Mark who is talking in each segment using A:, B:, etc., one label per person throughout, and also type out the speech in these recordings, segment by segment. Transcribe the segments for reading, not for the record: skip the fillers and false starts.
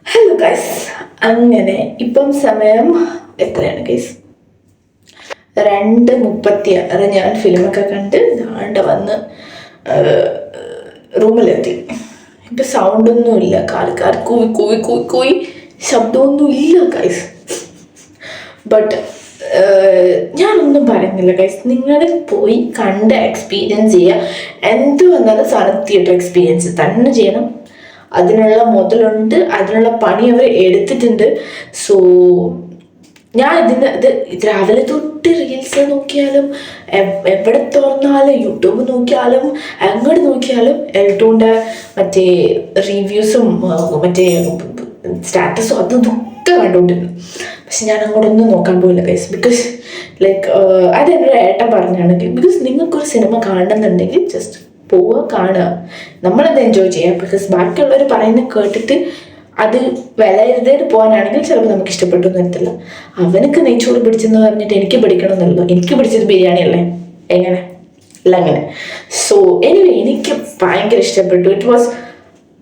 A: Hello guys, അങ്ങനെ ഇപ്പം സമയം എത്രയാണ് ഗൈസ്? 2:36. ഞാൻ ഫിലിമൊക്കെ കണ്ട് ദാണ്ട് വന്ന് റൂമിലെത്തി. ഇപ്പം സൗണ്ടൊന്നുമില്ല, കാൽക്കാർ കൂവി കൂവി കൂവി കൂവി ശബ്ദമൊന്നും ഇല്ല ഗൈസ്. ബട്ട് ഞാനൊന്നും പറയുന്നില്ല ഗൈസ്, നിങ്ങൾ പോയി കണ്ട് എക്സ്പീരിയൻസ് ചെയ്യുക. എന്ത് വന്നാലും സാധനം തിയേറ്റർ എക്സ്പീരിയൻസ് തന്നെ ചെയ്യണം. അതിനുള്ള മുതലുണ്ട്, അതിനുള്ള പണി അവർ എടുത്തിട്ടുണ്ട്. സോ ഞാൻ ഇത് രാവിലെ തൊട്ട് റീൽസ് നോക്കിയാലും എവിടെ തുറന്നാലും യൂട്യൂബ് നോക്കിയാലും എങ്ങോട്ട് നോക്കിയാലും എൽട്ടോൻ്റെ മറ്റേ റിവ്യൂസും മറ്റേ സ്റ്റാറ്റസും അതൊക്കെ കണ്ടുകൊണ്ടിരുന്നു. പക്ഷെ ഞാൻ അങ്ങോട്ടൊന്നും നോക്കാൻ പോയില്ല ഗൈസ്. ബിക്കോസ് ലൈക്ക് അതെന്നൊരു ഏട്ടൻ പറഞ്ഞാണ്, ബിക്കോസ് നിങ്ങൾക്കൊരു സിനിമ കാണണമെന്നുണ്ടെങ്കിൽ ജസ്റ്റ് പോവുക, കാണുക, നമ്മളത് എൻജോയ് ചെയ്യാം. ബിക്കോസ് ബാക്കിയുള്ളവർ പറയുന്നത് കേട്ടിട്ട് അത് വിലയിരുത്തേറ്റ് പോകാനാണെങ്കിൽ ചിലപ്പോൾ നമുക്ക് ഇഷ്ടപ്പെട്ടു എന്ന് വരത്തില്ല. അവനക്ക് നെയ്ച്ചോറ് പിടിച്ചെന്ന് പറഞ്ഞിട്ട് എനിക്ക് പിടിക്കണമെന്നല്ലോ. എനിക്ക് പിടിച്ചത് ബിരിയാണി അല്ലേ, എങ്ങനെ അല്ല അങ്ങനെ. സോ എനിവേ, എനിക്ക് ഭയങ്കര ഇഷ്ടപ്പെട്ടു. It was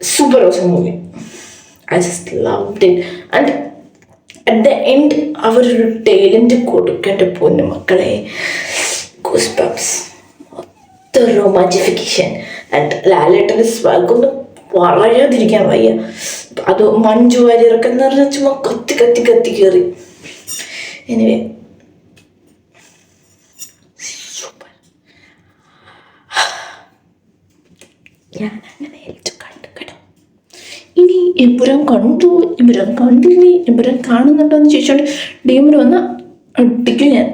A: super awesome movie. I just loved it. And at the end അവരൊരു ടേലൻറ്റ് കൊടുക്കേണ്ട പൊന്നു മക്കളെ, ഗൂസ് ബംപ്സ്, റൊമാൻറ്റിഫിക്കേഷൻ. ആൻഡ് ലാലേട്ടൻ്റെ സ്വാഗൊന്നും പറയാതിരിക്കാൻ വയ്യ. അത് മഞ്ജു വാര്യരൊക്കെ എന്ന് പറഞ്ഞാൽ ചുമ്മാ കത്തി കത്തി കത്തി കയറി. Anyway super. ഞാൻ അങ്ങനെ ഏറ്റവും കണ്ടു കേട്ടോ. ഇനി എമ്പുരാൻ കണ്ടു, എമ്പുരാൻ കണ്ടില്ലേ, എമ്പുരാൻ കാണുന്നുണ്ടോ എന്ന് ചോദിച്ചോണ്ട് ഡീമർ വന്ന് അടിക്കും ഞാൻ.